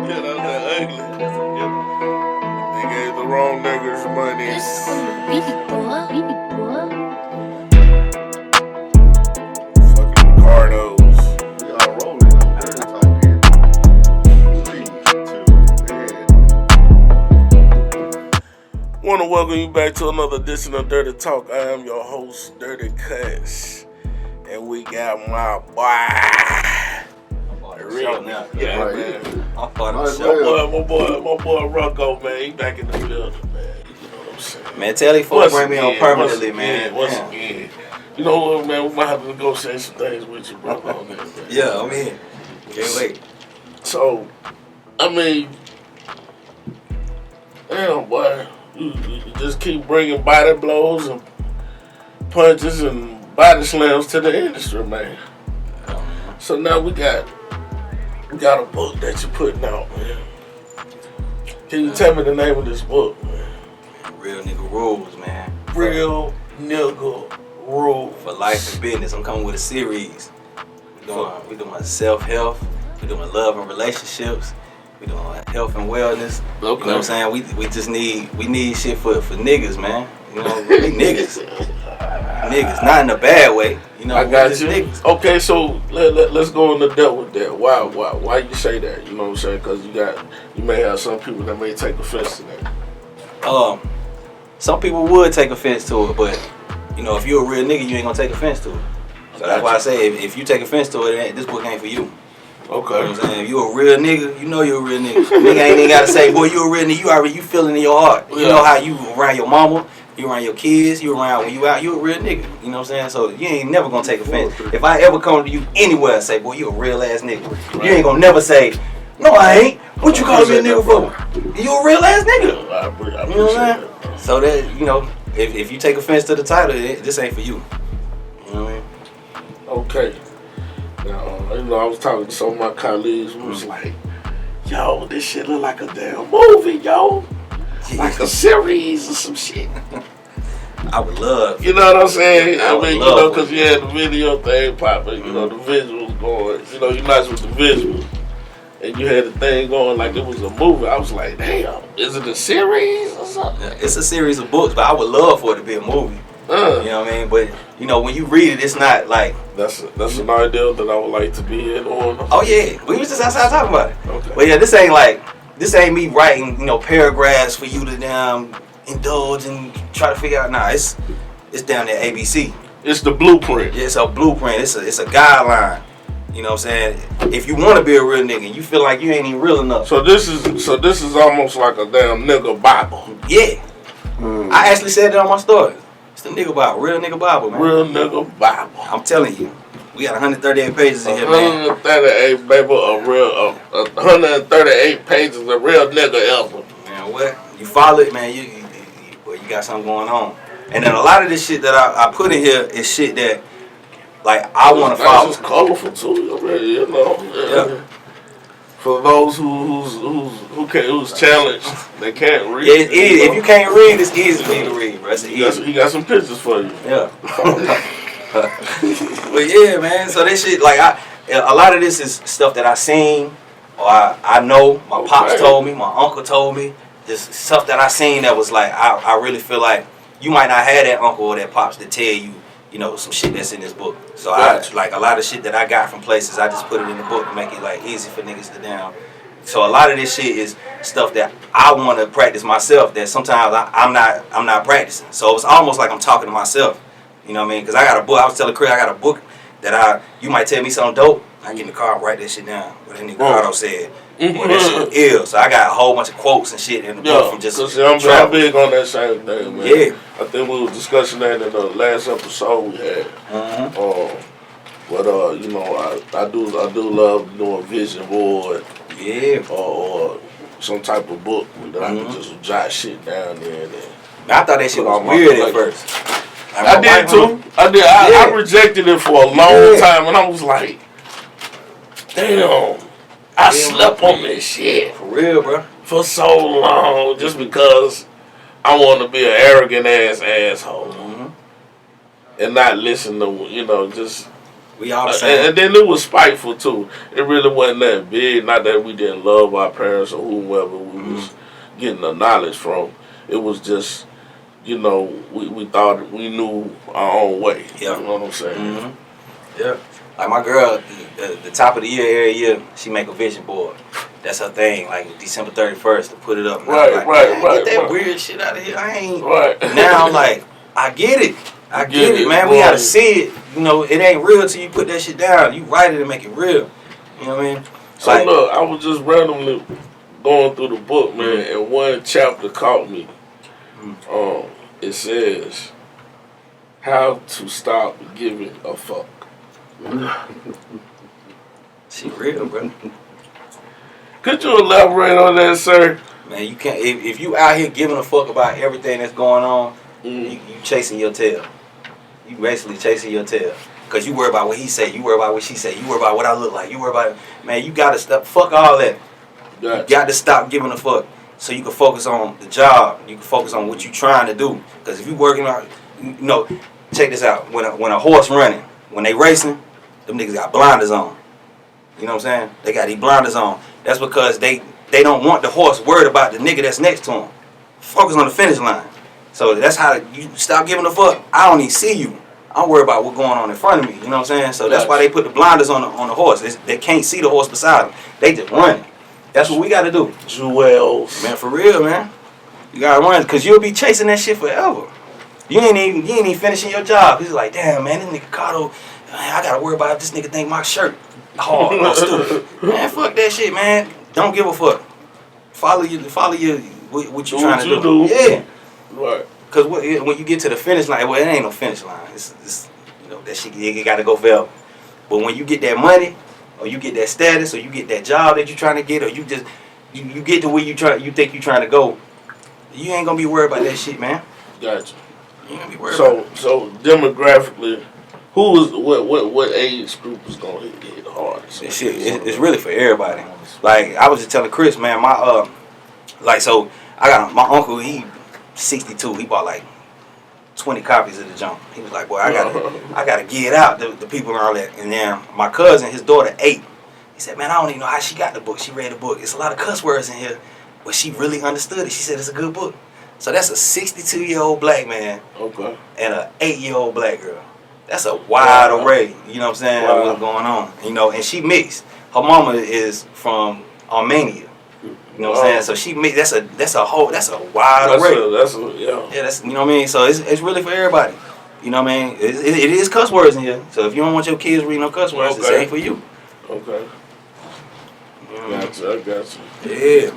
Yeah, that was that ugly. They gave the wrong niggas money. Fucking Ricardos. We all rolling. Dirty talk here. 3, 2, and... Want to welcome you back to another edition of Dirty Talk. I am your host, Dirty Cuttz. And we got my boy. Real now. Yeah, Right. man. I'm part of Might the as show. well. My boy Ruckus, man. He back in the building, man. You know what I'm saying? Man, tell these folks bring me on permanently, man. Once Yeah. again. You know what, man? We might have to negotiate some things with you, brother, on that, man. Yeah, I'm here. Can't wait. So, I mean, damn, boy. You just keep bringing body blows and punches and body slams to the industry, man. So now we got a book that you're putting out, man. Can you tell me the name of this book, man? Real nigga rules, man. Real Nigga Rules. For life and business. I'm coming with a series. We're doing self-help. We're doing love and relationships. We're doing health and wellness. Okay. You know what I'm saying? We just need shit for niggas, man. You know, we niggas. Niggas, not in a bad way. You know, I we got just you. niggas. Okay, so let's go into depth with that. Why you say that? You know what I'm saying? Because you may have some people that may take offense to that. Some people would take offense to it, but you know, if you're a real nigga, you ain't gonna take offense to it. So that's why I say if you take offense to it, this book ain't for you. Okay. You know what I'm saying? If you a real nigga, you know you're a real nigga. Nigga ain't even gotta say, boy, you a real nigga. You feeling in your heart. You know how you around your mama, you around your kids, you around when you out, you a real nigga. You know what I'm saying? So you ain't never gonna take offense. If I ever come to you anywhere and say, boy, you a real ass nigga, you ain't gonna never say, no, I ain't. What you calling me a nigga for? You a real ass nigga. I appreciate You know what I'm that. saying? So that, you know, if you take offense to the title, this ain't for you. You know what I mean? Okay. Now, you know, I was talking to some of my colleagues who was like, yo, this shit look like a damn movie, yo. Like a series or some shit. I would love. You know what I'm saying? I I would mean, you love know, it. because you had the video thing popping, you know, the visuals going. You know, you nice with the visuals. And you had the thing going like it was a movie. I was like, damn, is it a series or something? Yeah, it's a series of books, but I would love for it to be a movie. You know what I mean? But you know, when you read it, it's not like That's an idea that I would like to be in on. oh yeah, we was just outside talking about it. Okay. But yeah, this ain't me writing, you know, paragraphs for you to damn indulge and try to figure out. Nah, it's down there ABC. It's the blueprint. Yeah, it's a blueprint. It's a guideline. You know what I'm saying? If you want to be a real nigga, and you feel like you ain't even real enough. So this is almost like a damn nigga Bible. Yeah, I actually said that on my story. It's the nigga Bible, real nigga Bible, man. Real nigga Bible. I'm telling you, we got 138 pages in here, man. 138, baby, 138 pages of real nigga album. Man, what? You follow it, man, you got something going on. And then a lot of this shit that I put in here is shit that, like, I want to follow. It's colorful too, you know. Yeah. For those who's challenged, they can't read. Yeah, it's easy. If you can't read, it's easy for you to read, bro. It's easy. He got some pictures for you. Yeah. But yeah, man. So that shit, like, a lot of this is stuff that I seen or I know. My pops told me, my uncle told me. Just stuff that I seen that was like, I really feel like you might not have that uncle or that pops to tell you, you know, some shit that's in this book. So like a lot of shit that I got from places, I just put it in the book to make it like easy for niggas to down. So a lot of this shit is stuff that I want to practice myself that sometimes I'm not practicing. So it's almost like I'm talking to myself. You know what I mean? Because I got a book. I was telling Chris I got a book that you might tell me something dope. I get in the car and write that shit down. What that nigga Cardo said. Boy, that shit ill. So I got a whole bunch of quotes and shit in the book from just I'm big on that same thing, man. Yeah. I think we was discussing that in the last episode we had. But you know, I do love doing vision board. Yeah. Or some type of book that I can just jot shit down there. And I thought that shit was weird at first. I did too. I rejected it for a long time, and I was like, damn, I slept on this shit. For real, bro. For so long, just because I want to be an arrogant ass asshole and not listen to, you know, just We all the same. And then it was spiteful too. It really wasn't that big. Not that we didn't love our parents or whoever we was getting the knowledge from. It was just, you know, we thought we knew our own way. Yeah. You know what I'm saying? Mm-hmm. Yeah. Like my girl, the top of the year every year, she make a vision board. That's her thing. Like December 31st to put it up. Right. Get that weird shit out of here. I ain't. Right. Now I'm like, I get it. I get it, man. We gotta see it. You know, it ain't real till you put that shit down. You write it and make it real. You know what I mean? So look, I was just randomly going through the book, man, and one chapter caught me. It says, "How to stop giving a fuck." She real, bro. Could you elaborate on that, sir? Man, you can't. If you out here giving a fuck about everything that's going on, you chasing your tail. You basically chasing your tail. Cause you worry about what he say, you worry about what she say, you worry about what I look like, you worry about, man, you gotta stop, fuck all that. You got to stop giving a fuck so you can focus on the job, you can focus on what you trying to do. Cause if you working on, you know, check this out, when a horse running, when they racing, them niggas got blinders on. You know what I'm saying? They got these blinders on. That's because they don't want the horse worried about the nigga that's next to him. Focus on the finish line. So that's how you stop giving a fuck. I don't even see you. I'm worried about what's going on in front of me. You know what I'm saying? So that's why they put the blinders on the horse. They can't see the horse beside them. They just run. That's what we got to do. Jewels. Man, for real, man. You got to run because you'll be chasing that shit forever. You ain't even finishing your job. He's like, damn, man, this nigga Cotto, I got to worry about if this nigga think my shirt hard or stupid. Man, fuck that shit, man. Don't give a fuck. Follow your what you trying to do. Yeah. Right. Because when you get to the finish line, well, it ain't no finish line. It's you know, that shit, you got to go forever. But when you get that money, or you get that status, or you get that job that you're trying to get, or you just you get to where you think you're trying to go, you ain't gonna be worried about that shit, man. Gotcha. You ain't gonna be worried about it. So demographically, what age group is gonna hit hard? It's really for everybody. Like I was just telling Chris, man, my so I got my uncle, he 62, he bought like 20 copies of the junk. He was like, boy, I gotta get it out to the people and all that. And then my cousin, his daughter 8, he said, man, I don't even know how she got the book. She read the book. It's a lot of cuss words in here, but she really understood it. She said it's a good book. So that's a 62-year-old black man and an 8-year-old black girl. That's a wide array, you know what I'm saying, of what's going on. You know, and she mixed. Her mama is from Armenia. You know what I'm saying? So she made that's a wide array. Yeah, that's, you know what I mean? So it's really for everybody. You know what I mean? It is cuss words in here. So if you don't want your kids reading no cuss words, it ain't for you. Okay. Gotcha, I got you. Yeah.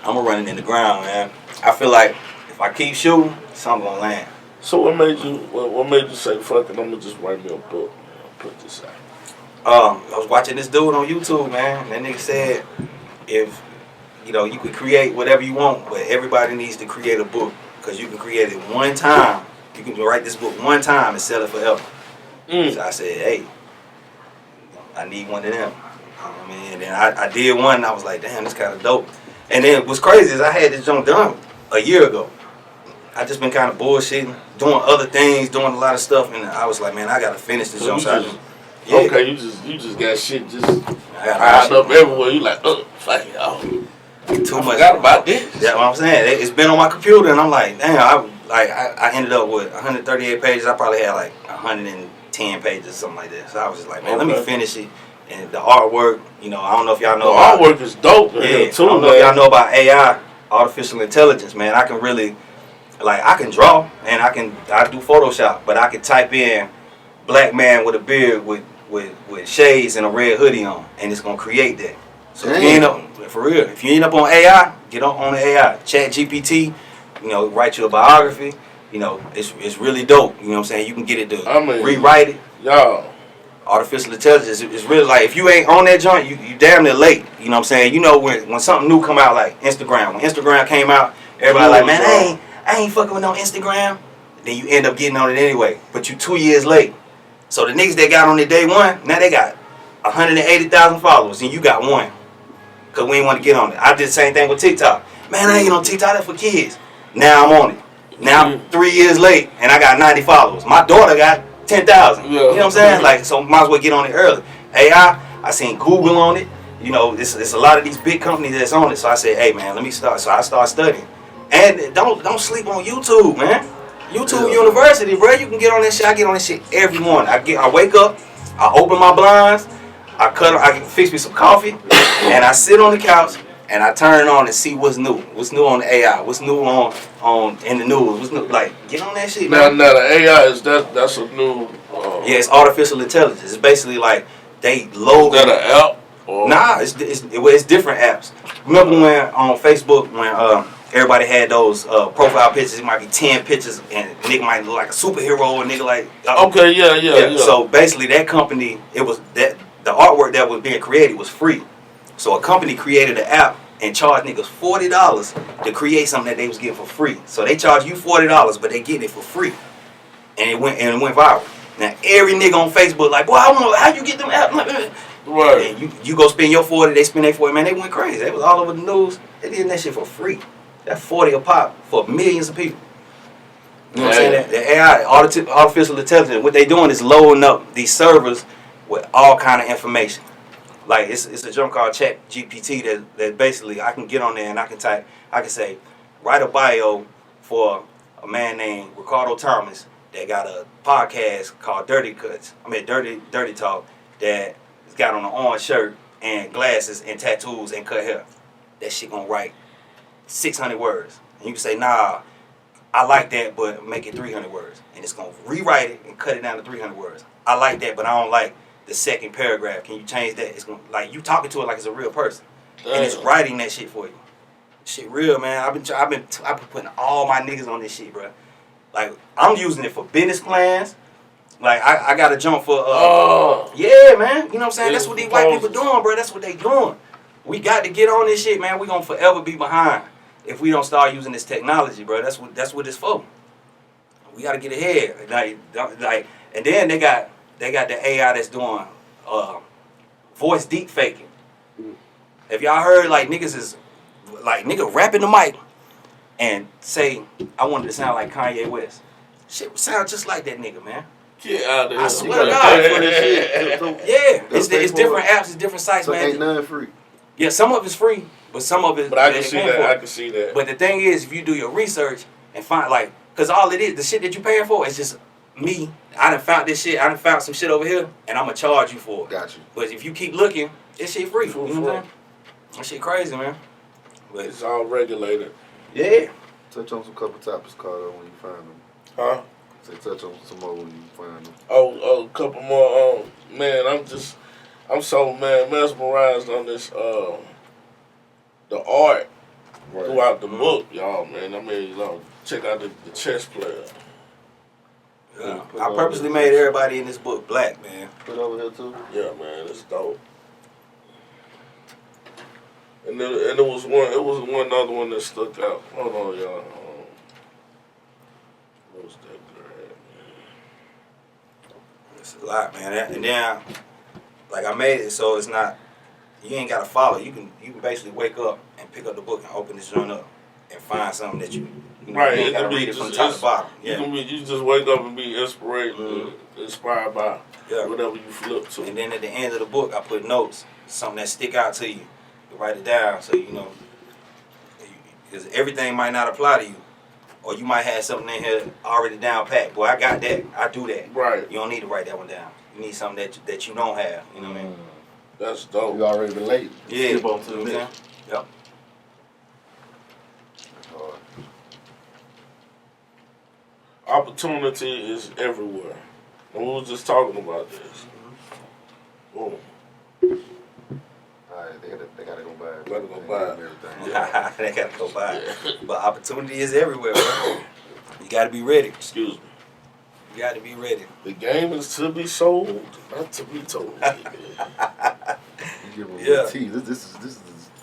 I'm running in the ground, man. I feel like if I keep shooting, something gonna land. So what made you say, fuck it, I'm gonna just write me a book, put this out? I was watching this dude on YouTube, man. That nigga said, if you know, you could create whatever you want, but everybody needs to create a book because you can create it one time. You can write this book one time and sell it forever. So I said, hey, I need one of them. You know what I mean? And then I did one, and I was like, damn, this kind of dope. And then what's crazy is I had this junk done a year ago. I just been kind of bullshitting, doing other things, doing a lot of stuff, and I was like, man, I gotta finish this junk. Yeah. Okay, you just got shit just piled up everywhere. You like, fuck it, too much. Forgot about this. That's what I'm saying. It's been on my computer, and I'm like, damn. I ended up with 138 pages. I probably had like 110 pages, something like that. So I was just like, man, let me finish it. And the artwork, you know, I don't know if y'all know. The artwork is dope. Yeah, I don't know if y'all know about AI, artificial intelligence, man. I can really, like, I can draw and I do Photoshop, but I can type in black man with a beard with shades and a red hoodie on, and it's gonna create that. So if you end up, for real, if you end up on AI, get on the AI. Chat GPT, you know, write you a biography. You know, it's really dope. You know what I'm saying? You can get it to rewrite it. Y'all. Artificial intelligence is really like, if you ain't on that joint, you damn near late. You know what I'm saying? You know, when something new come out, like Instagram. When Instagram came out, everybody like, man, I ain't fucking with no Instagram. Then you end up getting on it anyway. But you 2 years late. So the niggas that got on it day one, now they got 180,000 followers, and you got one. Because we ain't want to get on it. I did the same thing with TikTok. Man, I ain't on TikTok, that's for kids. Now I'm on it. Now I'm 3 years late, and I got 90 followers. My daughter got 10,000. Yeah. You know what I'm saying? Like, so might as well get on it early. AI, I seen Google on it. You know, it's a lot of these big companies that's on it. So I said, hey man, let me start. So I started studying. And don't sleep on YouTube, man. YouTube University, bro. You can get on that shit. I get on that shit every morning. I wake up, I open my blinds, I fix me some coffee, and I sit on the couch and I turn it on and see what's new. What's new on the AI? What's new on in the news? What's new? Like, get on that shit, man. Now the AI is that's a new. Yeah, it's artificial intelligence. It's basically like they load. Is that an app? Or? Nah, it's different apps. Remember when on Facebook when everybody had those profile pictures? It might be 10 pictures, and a nigga might look like a superhero, and nigga like. Okay, yeah. So basically, that company, it was that the artwork that was being created was free. So a company created an app and charged niggas $40 to create something that they was getting for free. So they charge you $40, but they getting it for free, and it went viral. Now every nigga on Facebook like, boy, I want how you get them apps. Right. And you go spend your 40, they spend their 40. Man, they went crazy. They was all over the news. They did that shit for free. That 40 a pop for millions of people. You know what I'm saying? The AI, artificial intelligence, what they doing is loading up these servers with all kind of information. Like it's a junk called Chat GPT that basically I can get on there and I can say, write a bio for a man named Ricardo Thomas that got a podcast called Dirty Talk that got on an orange shirt and glasses and tattoos and cut hair. That shit gonna write 600 words. And you can say, nah, I like that, but make it 300 words. And it's gonna rewrite it and cut it down to 300 words. I like that, but I don't like the second paragraph. Can you change that? It's gonna, like you talking to it like it's a real person. And it's writing that shit for you. Shit real, man. I've been putting all my niggas on this shit, bro. Like I'm using it for business plans. Like, I got to jump for, yeah, man. You know what I'm saying? That's what these white people doing, bro. That's what they doing. We got to get on this shit, man. We going to forever be behind if we don't start using this technology, bro. That's what it's for. We got to get ahead. Like, and then they got the AI that's doing voice deep faking. If y'all heard, like, niggas rapping the mic and say, I wanted to sound like Kanye West. Shit would sound just like that nigga, man. Get out of here. I swear to God. Yeah, it's different apps, it's different sites, so man. ain't none free. Yeah, some of it's free, but some of it. But I can see that. But the thing is, if you do your research and find because all it is, the shit that you paying for is just me. I done found this shit. I done found some shit over here, and I'm gonna charge you for it. Got you. But if you keep looking, this shit free. You know what I'm saying? That shit crazy, man. But it's all regulated. Yeah. Touch on some couple topics, Carter, when you find them. Huh? Say touch on some more when you find them. Oh, a couple more. Man, I'm so mesmerized on this the art throughout the book, y'all. Man, I mean, check out the chess player. Yeah. I purposely made everybody in this book black, man. Put over here too. Yeah, man, it's dope. And it was one other one that stuck out. Hold on, y'all. What was that girl? It's a lot, man. And then, like, I made it so it's not, you ain't got to follow. You can basically wake up and pick up the book and open this joint up and find something that you right. You ain't got to read it from top to bottom. Yeah. You just wake up and be inspired by whatever you flip to. And then at the end of the book, I put notes, something that stick out to you. You write it down so you know, because everything might not apply to you. Or you might have something in here already down packed. Boy, I got that. I do that. Right. You don't need to write that one down. You need something that you don't have. You know what I mean? That's dope. You already relate. Yeah. Skip on to the next. Yep. Opportunity is everywhere. And we was just talking about this. Boom. Alright, they gotta go buy. Gotta go buy. Everything. Yeah. They gotta go buy. But opportunity is everywhere, bro. You gotta be ready. Excuse me. You gotta be ready. The game is to be sold, not to be told. You give them the tease. This is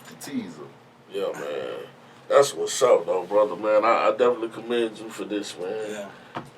the teaser. Yeah, man. That's what's up, though, brother, man. I definitely commend you for this, man. Yeah,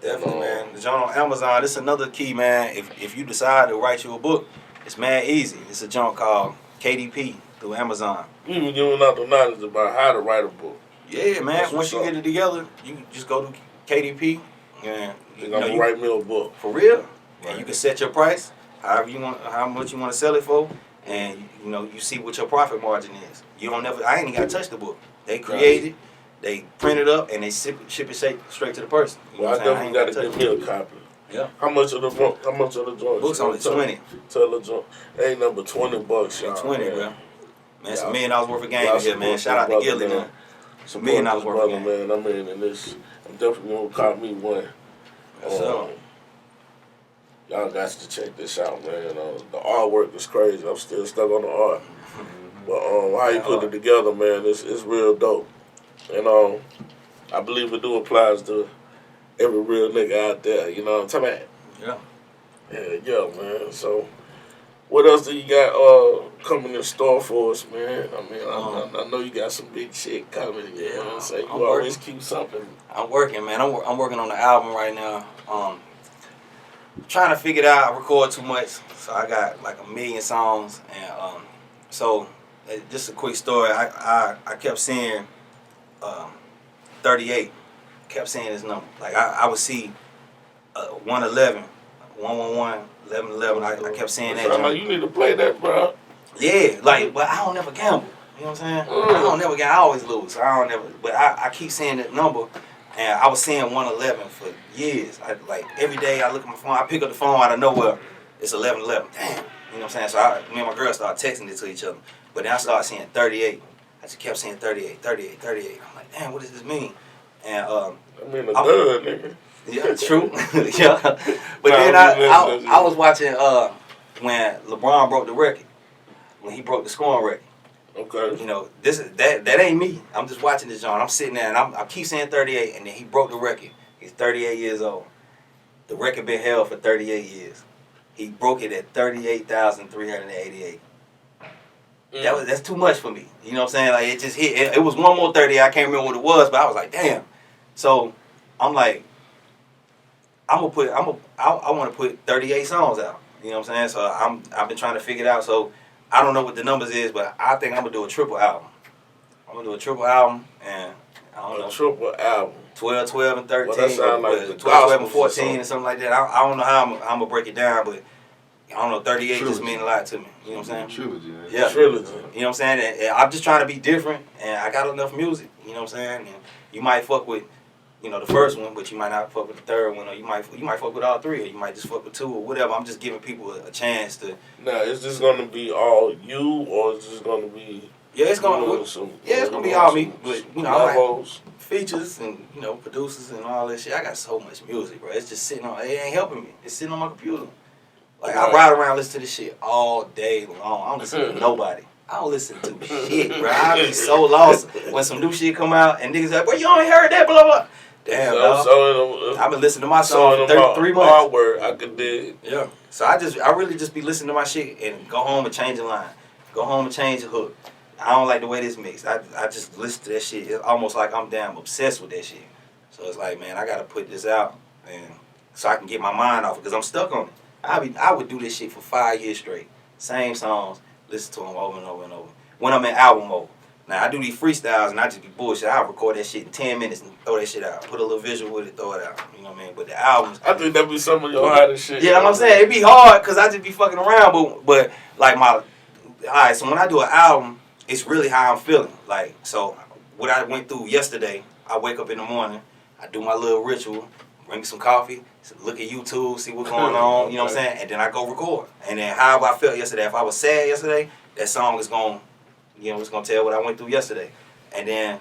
definitely, man. The joint on Amazon, this is another key, man. If you decide to write you a book, it's mad easy. It's a joint called KDP through Amazon. We were giving out the knowledge about how to write a book. Yeah, man. That's Once you get it together, you just go to KDP and I'm gonna write me a book. For real? And you can set your price, however you want, how much you want to sell it for, and you know you see what your profit margin is. You don't never. I ain't even got to touch the book. They create it, they print it up, and they ship it straight to the person. You know Well, I definitely got to give me a copy. Yeah. How much of the joint? Books only 20. Tell the joint. Ain't number $20, y'all. 20, bro. Man, it's $1 million worth of game Y'all here, man. Shout out to Gilly, man. It's $1 million worth of game. Man, I mean, and this, I'm definitely gonna cop me one. Y'all got to check this out, man. The artwork is crazy. I'm still stuck on the art. But how you put it together, man, it's real dope. And I believe it do applies to every real nigga out there. You know what I'm talking about? Yeah. Yeah, man. So, what else do you got coming in store for us, man? I mean, I know you got some big shit coming. You know what I'm saying? You always keep something. I'm working, man. I'm working on the album right now. Trying to figure it out. I record too much, so I got like 1 million songs, and so just a quick story. I kept seeing 38. Kept seeing his number. Like I would see 111, 111, 1111. I kept seeing that. Like you need to play that, bro. Yeah, like, but I don't never gamble. You know what I'm saying? I don't never gamble. I always lose. I don't never. But I keep seeing that number. And I was seeing 111 for years. Like every day I look at my phone, I pick up the phone out of nowhere. It's 11:11. Damn. You know what I'm saying? So me and my girl started texting it to each other. But then I started seeing 38. I just kept saying 38, 38, 38. I'm like, damn, what does this mean? And I mean, a good nigga. Yeah, true. Yeah. But then I was watching when LeBron broke the record. When he broke the scoring record. Okay. You know, that ain't me. I'm just watching this John. I'm sitting there and I keep saying 38, and then he broke the record. He's 38 years old. The record been held for 38 years. He broke it at 38,388. That's too much for me. You know what I'm saying? Like it just hit. It was one more 30. I can't remember what it was, but I was like, damn. So I'm like, I want to put 38 songs out. You know what I'm saying? So I've been trying to figure it out. So I don't know what the numbers is, but I think I'm gonna do a triple album. I'm gonna do a triple album, and I don't know. A triple album. 12, 12, and 13. Well, that sound like 12, 12, and 14, and something like that. I don't know how I'm gonna break it down, but I don't know. 38 just mean a lot to me. You know what I'm saying? Trilogy. Man. Yeah. Trilogy. You know what I'm saying? And I'm just trying to be different, and I got enough music. You know what I'm saying? And you might fuck with, you know, the first one, but you might not fuck with the third one, or you might fuck with all three, or you might just fuck with two, or whatever. I'm just giving people a chance to. Now, is this gonna be all you, or is this gonna be? Yeah, it's gonna. It's gonna be all me, but you know, I like features and you know producers and all that shit. I got so much music, bro. It's just sitting on. It ain't helping me. It's sitting on my computer. Like I ride around listening to this shit all day long. I don't listen to nobody. I don't listen to shit, bro. I be so lost when some new shit come out and niggas like, well, you ain't heard that, blah blah. Damn, dog. I've been listening to my song for 3 months. Hard work, I could dig. Yeah. So I really just be listening to my shit and go home and change the line. Go home and change the hook. I don't like the way this mixed. I just listen to that shit. It's almost like I'm damn obsessed with that shit. So it's like, man, I gotta put this out and so I can get my mind off it because I'm stuck on it. I would do this shit for 5 years straight. Same songs, listen to them over and over and over. When I'm in album mode. Now, I do these freestyles and I just be bullshit. I'll record that shit in 10 minutes and throw that shit out. Put a little visual with it, throw it out. You know what I mean? But the albums... I think that be some of your hardest shit. Yeah, I'm saying. It be hard because I just be fucking around. But like my... Alright, so when I do an album, it's really how I'm feeling. Like, so what I went through yesterday, I wake up in the morning, I do my little ritual, bring me some coffee, look at YouTube, see what's going on, you know what I'm saying? And then I go record. And then how I felt yesterday. If I was sad yesterday, that song is going... You know, it's gonna tell what I went through yesterday, and then,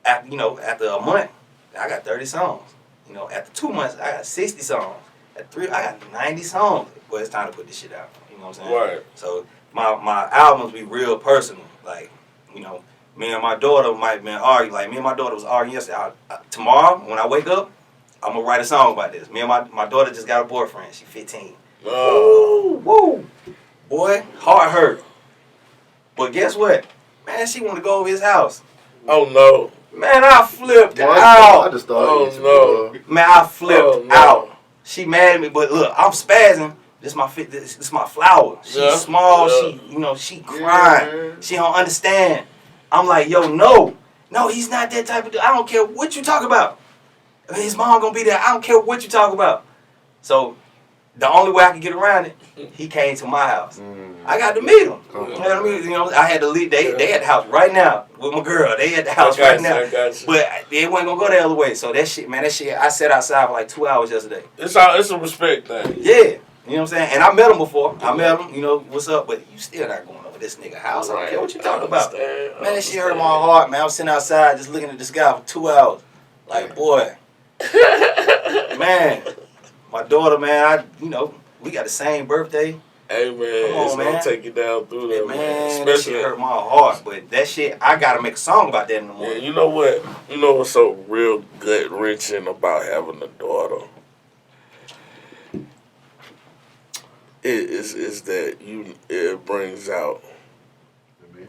after a month, I got 30 songs. You know, after 2 months, I got 60 songs. At 3, I got 90 songs. Well, it's time to put this shit out. You know what I'm saying? Right. So my albums be real personal. Like, you know, me and my daughter might been arguing. Like me and my daughter was arguing yesterday. Tomorrow, when I wake up, I'm gonna write a song about this. Me and my daughter just got a boyfriend. She's 15. Woo! Boy, heart hurt. But guess what? Man, she want to go over his house. Oh, no. Man, I flipped out. I just started. Oh, no. Man, I flipped out. She mad at me, but look, I'm spazzing. This my flower. She's small. Yeah. She crying. Yeah. She don't understand. I'm like, yo, no, he's not that type of dude. I don't care what you talk about. His mom gonna be there. I don't care what you talk about. So the only way I could get around it, he came to my house. I got to meet him. You know what I mean? You know, I had to leave. They at the house right now with my girl. They at the house right now. But they wasn't gonna go the other way. So that shit, man, I sat outside for like 2 hours yesterday. It's a respect thing. Yeah. You know what I'm saying? And I met him before. I met him, you know, what's up? But you still not going over this nigga house. I don't care what you talking about. Man, that shit hurt my heart, man. I was sitting outside just looking at this guy for 2 hours. Like, boy. Man. My daughter, man, we got the same birthday. Hey, man, it's gonna take you down through that, man. That shit hurt my heart. But that shit, I gotta make a song about that in the morning. Yeah, you know what? You know what's so real gut wrenching about having a daughter? Is that it brings out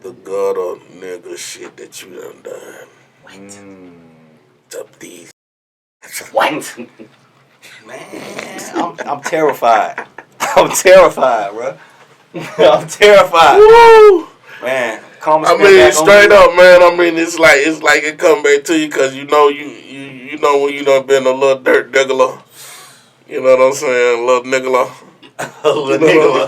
the gutter nigga shit that you done. What? These. What? Man, I'm terrified. I'm terrified, bro. I'm terrified. Woo! Man, straight up, man. I mean, it's like it come back to you because you know when you done been a little dirt diggler. You know what I'm saying? A little niggler. A little niggler.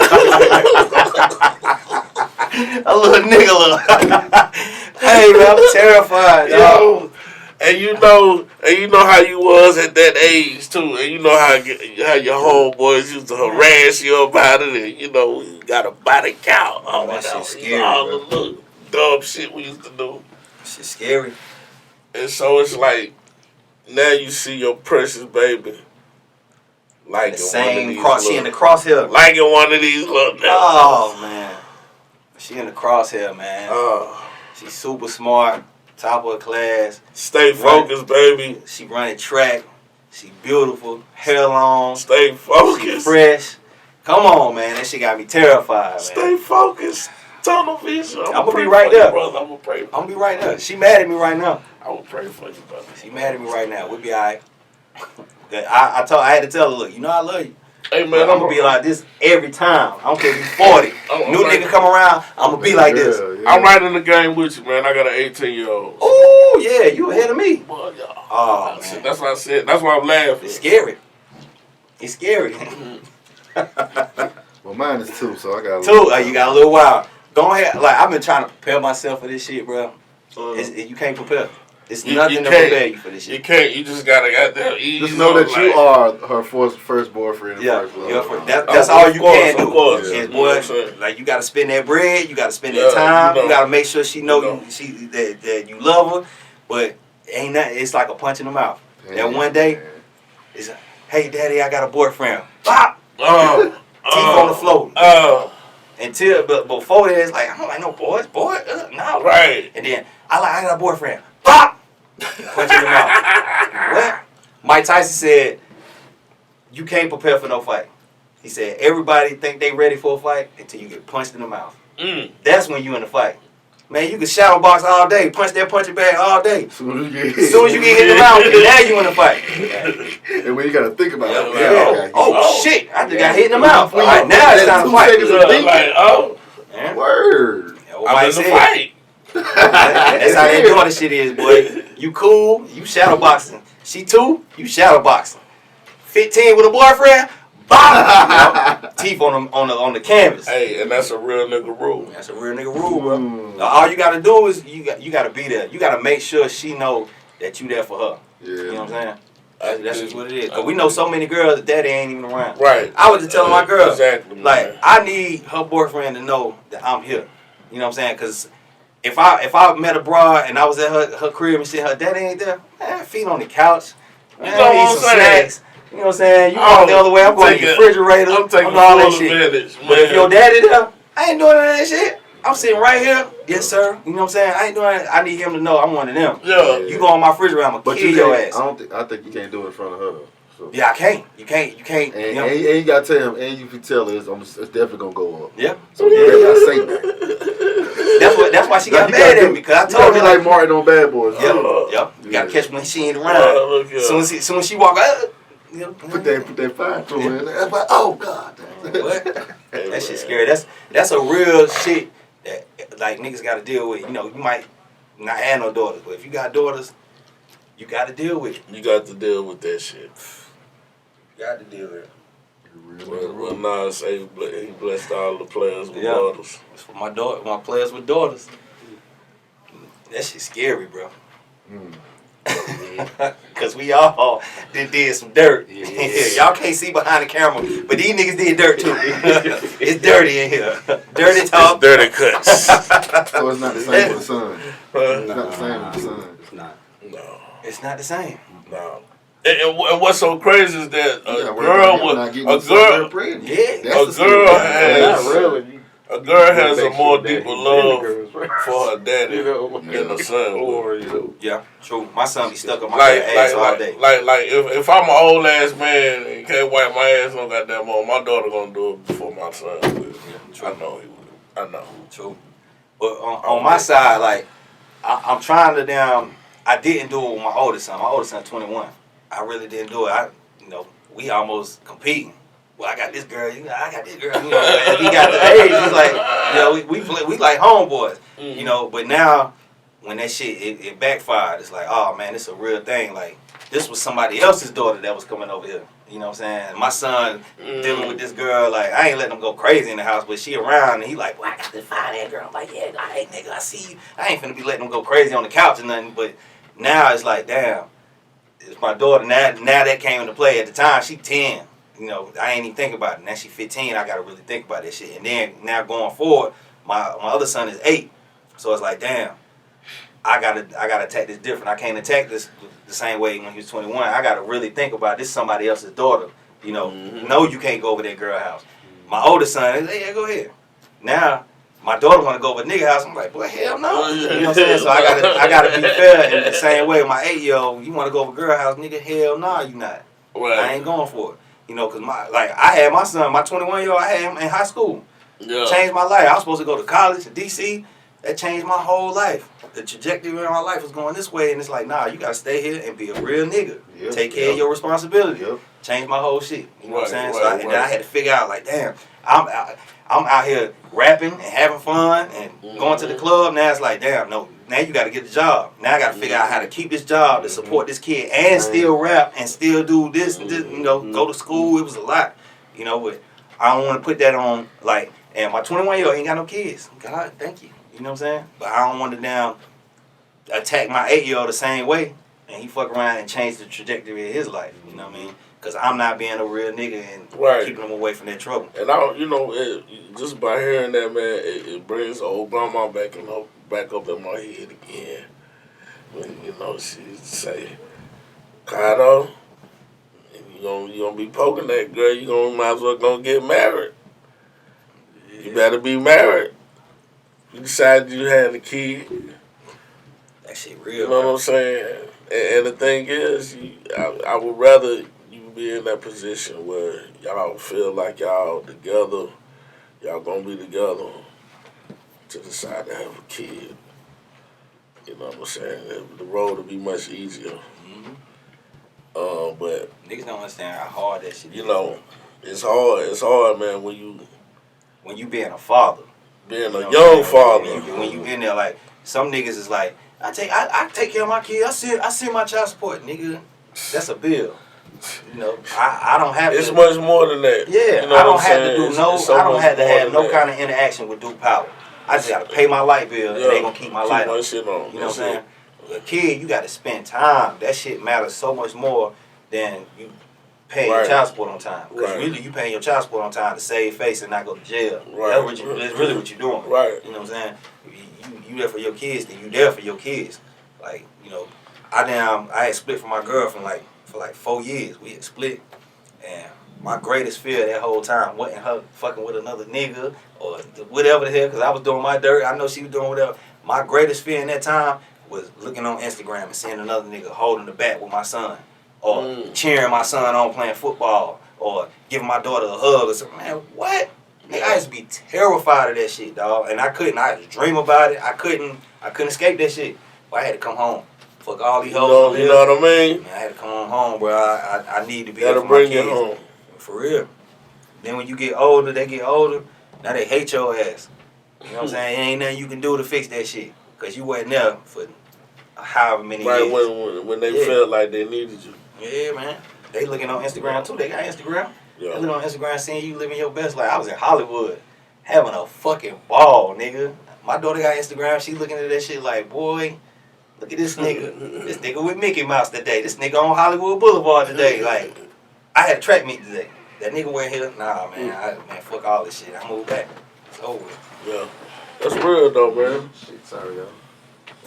A little niggler. Hey, man, I'm terrified, dog. And you know how you was at that age too, and you know how your homeboys used to harass you about it, and you know you got a body count. Oh, that shit's scary. All the little dumb shit we used to do. Shit's scary. And so it's like now you see your precious baby, like the same cross. She in the crosshair. Like in one of these little. Oh man, she in the crosshair, man. She's super smart. Top of her class. Stay focused, baby. She running track. She beautiful. Hair long. Stay focused. She fresh. Come on, man. That shit got me terrified, man. Stay focused. Tunnel vision. I'm gonna be right there, brother. I'm gonna pray for you. I'm gonna be right there. She mad at me right now. I will pray for you, brother. She mad at me right now. We'll be alright. I had to tell her, look, you know I love you. Hey, man, I'm gonna be like this every time. I don't care if you 40. New nigga come around, I'm gonna be like this. Yeah. I'm right in the game with you, man. I got an 18-year-old. Oh, yeah, you ahead of me. Boy, oh, man. That's what I said. That's why I'm laughing. It's scary. It's scary. Well, mine is 2, so I got a little. You got a little while. Go ahead. Like, I've been trying to prepare myself for this shit, bro. You can't prepare. It's nothing to prepare you for this shit. You can't. You just gotta ease. Just know that you are her first boyfriend. Yeah, that's all you can do. Is boy, like you gotta spend that bread. You gotta spend that time. You gotta make sure she know that you love her. But ain't that? It's like a punch in the mouth. That one day, is hey daddy, I got a boyfriend. Bop. Teeth on the floor. But before that, it's like I don't like no boys. No. Right. And then I got a boyfriend. Bop. Punch in the mouth. What? Mike Tyson said, you can't prepare for no fight. He said, everybody think they ready for a fight until you get punched in the mouth. That's when you in the fight. Man, you can shadow box all day, punch that punching bag all day. As soon as you get hit in the mouth, now you in the fight. And when you gotta think about it. Okay. Oh, shit, I just got hit in the mouth. All right, now it's time to fight. Word. I'm in the fight. That's how that daughter shit is, boy. You cool, you shadow boxing. She 2, you shadow boxing. 15 with a boyfriend, bop! Teeth on the canvas. Hey, and that's a real nigga rule. That's a real nigga rule, bro. All you gotta do is you gotta be there. You gotta make sure she know that you there for her. Yeah. You know what I'm saying? That's just what it is. Cause we know so many girls that daddy ain't even around. Right. I was just telling my girl, exactly, like, I need her boyfriend to know that I'm here. You know what I'm saying? Cause if I met a broad and I was at her crib and shit, her daddy ain't there, man, feet on the couch, man, eat some snacks. You know what I'm saying? You going the other way, I'm going to the refrigerator, I'm taking all that shit. But if your daddy there, I ain't doing none of that shit. I'm sitting right here. Yes, sir. You know what I'm saying? I ain't doing it. I need him to know I'm one of them. Yeah. You go on my refrigerator, I'm going to kill your ass. I think you can't do it in front of her, though. So. Yeah, I can't. You can't. And you got to tell him, and you can tell her it's definitely going to go up. Yeah. So you better not say that. That's why she got mad at me, because I told her. Like Martin on Bad Boys. Yep. You got to catch when she ain't around. Soon as she walk out, put that fire to her. That's like, oh, God. What? That shit scary. That's a real shit that, like, niggas got to deal with. You know, you might not have no daughters, but if you got daughters, you got to deal with it. You got to deal with that shit. You got to deal with it. Well, nah, say he blessed all the players with daughters. It's for my players with daughters. That shit scary, bro. Cause we all did some dirt. Yeah. Y'all can't see behind the camera, but these niggas did dirt too. It's dirty in here. Dirty talk. It's dirty cuts. So it's not the same with the son. It's not the same with the son. It's not. No. It's not the same. No. And what's so crazy is that a girl has a more deeper love for her daddy than a son. Yeah, true. My son be stuck on my ass all day. Like if I'm an old ass man and can't wipe my ass no goddamn more, my daughter gonna do it before my son will. Yeah, I know he will. I know. True. But on my side, like I'm trying to I didn't do it with my oldest son. My oldest son's 21. I really didn't do it. We almost competing. Well, I got this girl. I got this girl. As he got the age, it's like, we like homeboys. But now when that shit it backfired, it's like, oh man, it's a real thing. Like this was somebody else's daughter that was coming over here. You know what I'm saying? My son dealing with this girl, like I ain't letting him go crazy in the house, but she around and he like, well, I got to find that girl. I'm like, yeah, hey nigga, I see you. I ain't finna be letting him go crazy on the couch or nothing. But now it's like, damn. It's my daughter. Now that came into play. At the time, she 10. I ain't even think about it. Now she 15. I got to really think about that shit. And then now going forward, my other son is 8. So it's like, damn, I gotta attack this different. I can't attack this the same way when he was 21. I got to really think about this somebody else's daughter. No, you can't go over that girl house. My oldest son, yeah, go ahead. Now, my daughter want to go over to nigga house. I'm like, boy, hell no. You know what I'm saying? So I gotta be fair in the same way. My 8-year-old, you want to go over girl house, nigga? Hell no, you not. Right. I ain't going for it. Cause I had my son, my 21-year-old, I had him in high school. Yeah. Changed my life. I was supposed to go to college in DC. That changed my whole life. The trajectory of my life was going this way, and it's like, nah, you gotta stay here and be a real nigga. Yep, take care of your responsibility. Yep. Change my whole shit. You know what I'm saying? So then I had to figure out, like, damn, I'm out here rapping and having fun and going to the club. Now it's like, damn, no. Now you got to get the job. Now I got to figure out how to keep this job to support this kid and still rap and still do this and this, go to school. It was a lot, but I don't want to put that on, like, and my 21-year-old ain't got no kids. God, thank you. You know what I'm saying? But I don't want to attack my 8-year-old the same way and he fuck around and change the trajectory of his life. You know what I mean? Because I'm not being a real nigga and keeping him away from that trouble. And just by hearing that, man, it brings old grandma back up in my head again. When, she say, Kato, you gonna be poking that girl, you might as well gonna get married. You better be married. You decided you had a kid. That shit real. You know what I'm saying? And the thing is, I would rather you be in that position where y'all feel like y'all together, y'all gonna be together to decide to have a kid. You know what I'm saying? The road will be much easier. But niggas don't understand how hard that shit is. It's hard. It's hard, man, when you being a father. Being a young father. When you in there, like, some niggas is like, I take care of my kid. I send my child support, nigga. That's a bill. I don't have. It's much more than that. Yeah, I don't have to do I don't have to have no kind of interaction with due power. I just gotta pay my light bill and they gonna keep my light on. Shit on. You know what I'm saying? A kid, you gotta spend time. That shit matters so much more than you paying your child support on time. Because really, you paying your child support on time to save face and not go to jail. That's really what you're doing. Right. You know what I'm saying? You there for your kids, then you there for your kids. Like, I had split from my girl for like 4 years. We had split, and my greatest fear that whole time wasn't her fucking with another nigga or whatever the hell, because I was doing my dirt. I know she was doing whatever. My greatest fear in that time was looking on Instagram and seeing another nigga holding the bat with my son, or cheering my son on playing football, or giving my daughter a hug or something. Man, what? Nigga, I used to be terrified of that shit, dog. And I just dream about it. I couldn't escape that shit. But I had to come home. Fuck all these hoes. You know what I mean? Man, I had to come home, bro. I need to be there for my kids. You home. For real. Then when you get older, they get older. Now they hate your ass. You know what I'm saying? Ain't nothing you can do to fix that shit. Because you wasn't there for however many years. Right, when they felt like they needed you. Yeah, man. They looking on Instagram, too. They got Instagram. Yeah. I look on Instagram seeing you living your best life. I was in Hollywood having a fucking ball, nigga. My daughter got Instagram. She looking at that shit like, boy, look at this nigga. This nigga with Mickey Mouse today. This nigga on Hollywood Boulevard today. Like, I had a track meet today. That nigga went here. Nah, man. Man, fuck all this shit. I moved back. It's over with. Yeah. That's real, though, man. Shit, sorry, y'all.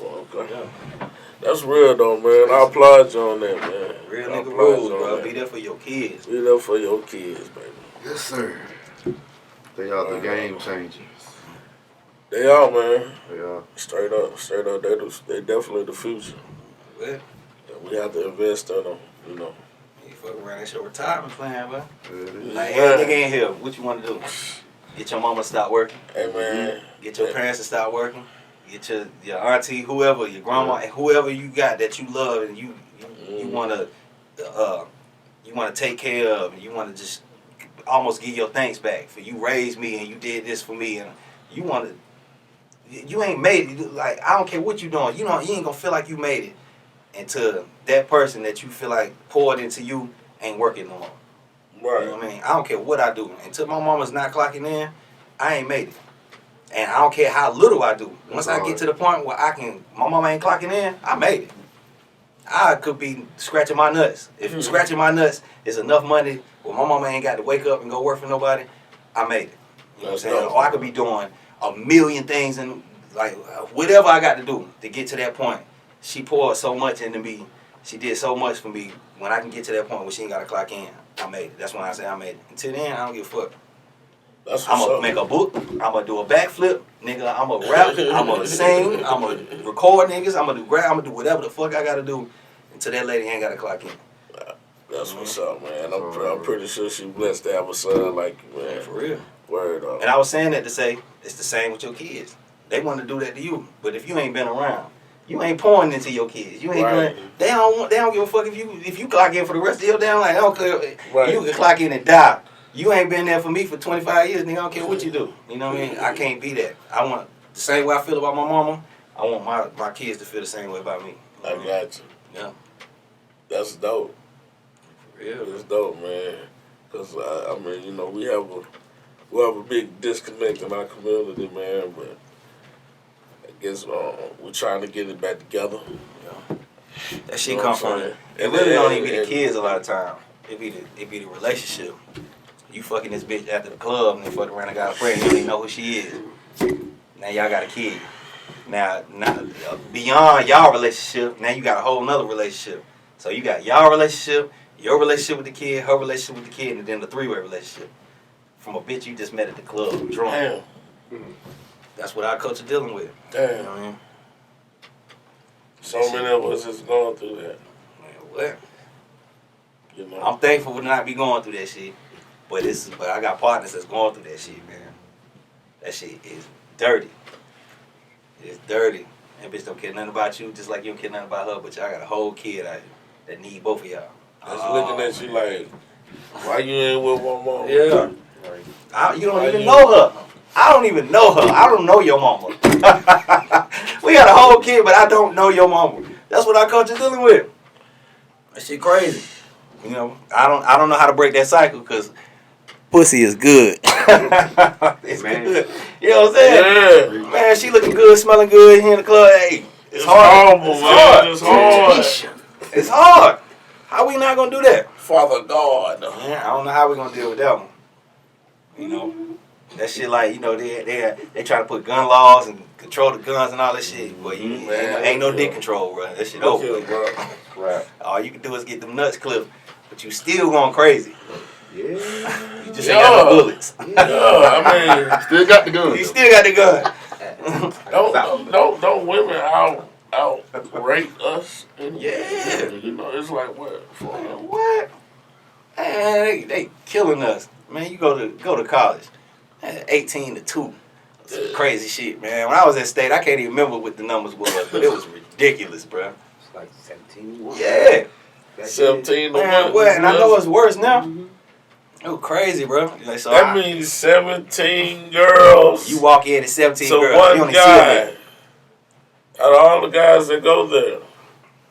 Oh, okay. Yeah. That's real, though, man. I applaud you on that, man. Real nigga rules, bro. Be there for your kids. Be there for your kids, baby. Yes, sir. They are the game changers. They are, man. They are. Straight up. They definitely the future. Yeah. And we have to invest in them, you know. You fuck around, that's your retirement plan, bro. Yeah, Like, every nigga in here, what you want to do? Get your mama to stop working. Hey, man. Get your parents to stop working. Get your auntie, whoever, your grandma, and whoever you got that you love and you wanna take care of, and you wanna just almost give your thanks back for you raised me and you did this for me, and you ain't made it. Like, I don't care what you doing, you ain't gonna feel like you made it until that person that you feel like poured into you ain't working no more. Right. You know what I mean? I don't care what I do. Until my mama's not clocking in, I ain't made it. And I don't care how little I do. Once I get to the point where my mama ain't clocking in, I made it. I could be scratching my nuts. If scratching my nuts is enough money where my mama ain't got to wake up and go work for nobody, I made it. You know what I'm saying? Or I could be doing a million things and like whatever I got to do to get to that point. She poured so much into me. She did so much for me. When I can get to that point where she ain't got to clock in, I made it. That's when I say I made it. Until then, I don't give a fuck. I'm going to make a book. I'm going to do a backflip. Nigga, I'm going to rap. I'm going to sing. I'm going to record niggas. I'm going to do rap. I'm going to do whatever the fuck I got to do until that lady ain't got to clock in. That's what's up, man. I'm pretty sure she blessed to have a son like you, man. For real. Word up. And I was saying that to say, it's the same with your kids. They want to do that to you. But if you ain't been around, you ain't pouring into your kids. You ain't doing. They don't give a fuck if you clock in for the rest of your damn life. They don't care. Right. You can clock in and die. You ain't been there for me for 25 years, nigga. I don't care what you do. You know what I mean? I can't be that. I want the same way I feel about my mama. I want my kids to feel the same way about me. I got you. Yeah. That's dope. For real. That's dope, man. Cause I mean, you know, we have a big disconnect in our community, man. But I guess we're trying to get it back together. Yeah. That shit come from it. It really don't even be the kids a lot of time. It be the relationship. You fucking this bitch after the club and then fuck around and got a friend. You don't even know who she is. Now y'all got a kid. Now beyond y'all relationship, now you got a whole nother relationship. So you got y'all relationship, your relationship with the kid, her relationship with the kid, and then the three-way relationship. From a bitch you just met at the club, drunk. Damn. That's what our culture dealing with. Damn. You know what I mean? So many of us is going through that. Man, what? You know. I'm thankful to not be going through that shit. But I got partners that's going through that shit, man. That shit is dirty. It's dirty. That bitch don't care nothing about you, just like you don't care nothing about her, but y'all got a whole kid out here that need both of y'all. That's looking at you like, why you ain't with one mama? Yeah. You don't even know her. I don't even know her. I don't know your mama. We got a whole kid, but I don't know your mama. That's what our culture dealing with. That shit crazy. You know, I don't know how to break that cycle because pussy is good. It's good. You know what I'm saying? Yeah. Man, she looking good, smelling good here in the club. Hey, it's hard. Horrible, man. It's hard. It's hard. How we not gonna do that? Father God. Man, I don't know how we gonna deal with that one. You know, that shit like, you know, they try to put gun laws and control the guns and all that shit. But ain't no dick control, bro. That shit over, bro. Right. All you can do is get them nuts clipped, but you still going crazy. Yeah. You just ain't got no bullets. Yeah, I mean, still got the gun. You still got the gun. Don't women out rape us? Yeah. You know, it's like what? Man, what? Man, they killing us. Man, you go to college. 18 to 2. Some crazy shit, man. When I was at State, I can't even remember what the numbers was, but it was ridiculous, bro. It's like 17. Yeah. 17 to 1. What? And I know it's worse now. It was crazy, bro. Like, so that means 17 girls. You walk in at 17 so girls. One you only guy. See out of all the guys that go there.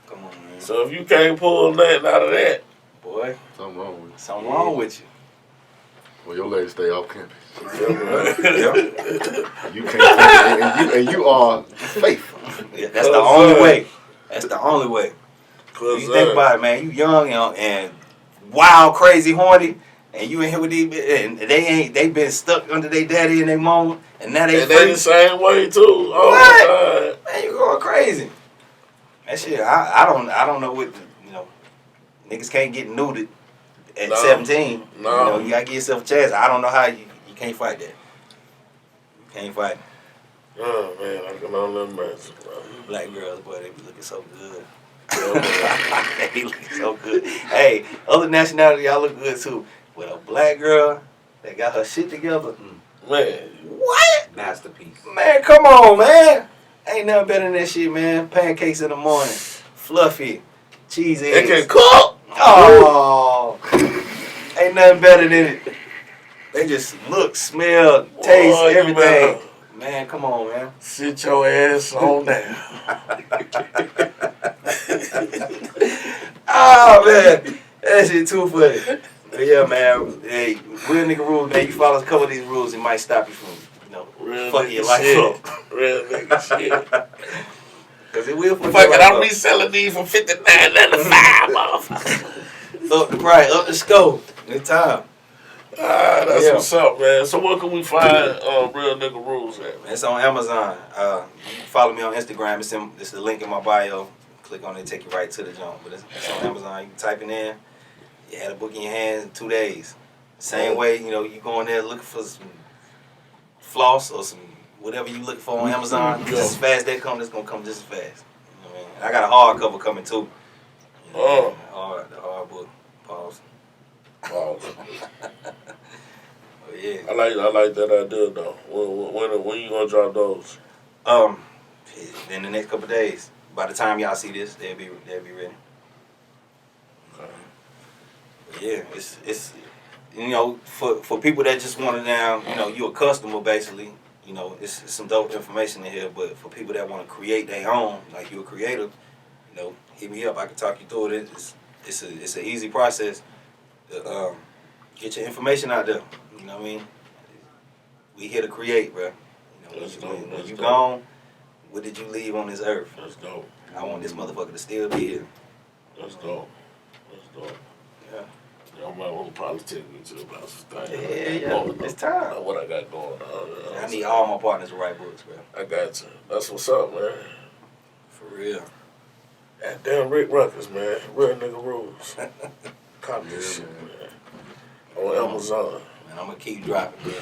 Come on, man. So if you can't pull nothing out of that, boy, something wrong with you. Something wrong with you. Well, your lady stay off campus. Yeah. You can't, and you are faithful. Yeah, that's the only way. That's the only way. You think about it, man. You young and wild, crazy, horny, and you in here with these, and they been stuck under their daddy and their mama, and now they free. They the same way too. Oh what? Man, you going crazy. That shit, I don't know what, niggas can't get nuded at 17. No. You gotta give yourself a chance. I don't know how you can't fight that. You can't fight. Oh man, I can only imagine, bro. Black girls, boy, they be looking so good. They be looking so good. Hey, other nationality, y'all look good too. But a black girl that got her shit together, man. What? Masterpiece. Man, come on, man. Ain't nothing better than that shit, man. Pancakes in the morning, fluffy, cheese eggs. They can cook. Oh, ain't nothing better than it. They just look, smell, taste, everything. Man, come on, man. Sit your ass on down. Oh, man. That shit too funny. But yeah, man. Hey, real nigga rules, man. You follow a couple of these rules, it might stop you from, fucking your life up. Real nigga shit. Cause it will fuck it, I'm reselling these for $59.95, motherfucker. Up the price, up the scope. It's time. That's what's up, man. So where can we find Real Nigga Rules at? It's on Amazon. You can follow me on Instagram. It's the link in my bio. Click on it, take you right to the joint. But it's on Amazon. You can type it in. You had a book in your hands in 2 days. Same way, you go in there looking for some floss or some whatever you looking for on Amazon. Just as fast they come, it's gonna come just as fast. You know what I mean? I got a hardcover coming too. The hard book. Pause. Oh, yeah. I like that idea though. When you gonna drop those? In the next couple of days. By the time y'all see this, they'll be ready. Yeah, it's for people that just want to you a customer basically. It's some dope information in here. But for people that want to create their own, like you a creator, hit me up. I can talk you through it. It's an easy process. Get your information out there. You know what I mean? We here to create, bro. When you gone, what did you leave on this earth? That's dope. I want this motherfucker to still be here. That's dope. Yeah. I might want to probably take me to about some things. Yeah. It's time. What I got going on. I need all my partners to write books, bro. I got you. That's what's up, man. For real. And damn Rick Ruckus, man. Real Nigga Rules. Copy this shit, man. On Amazon. Man, I'm going to keep dropping,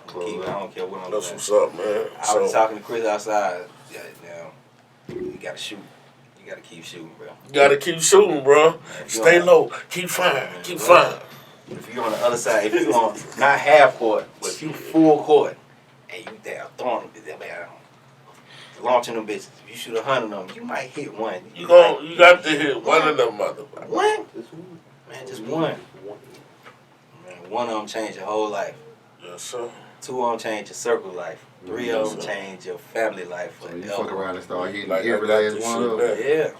bro. I don't care what I'm doing. That's what's up, man. I was talking to Chris outside. Yeah, you got to shoot. You got to keep shooting, bro. You got to keep shooting, bro. Stay low. Keep firing. Keep firing. If you're on the other side, if you're on not half court, but if you full court, and you down throwing them, launching them bitches. If you shoot 100 of them, you might hit one. You got to hit one of them motherfuckers. One? Man, just one. Man, one of them change your whole life. Yes, sir. 2 of them change your circle life. 3 of them change your family life. So you fuck around and start hitting Like every last one of them. Yeah.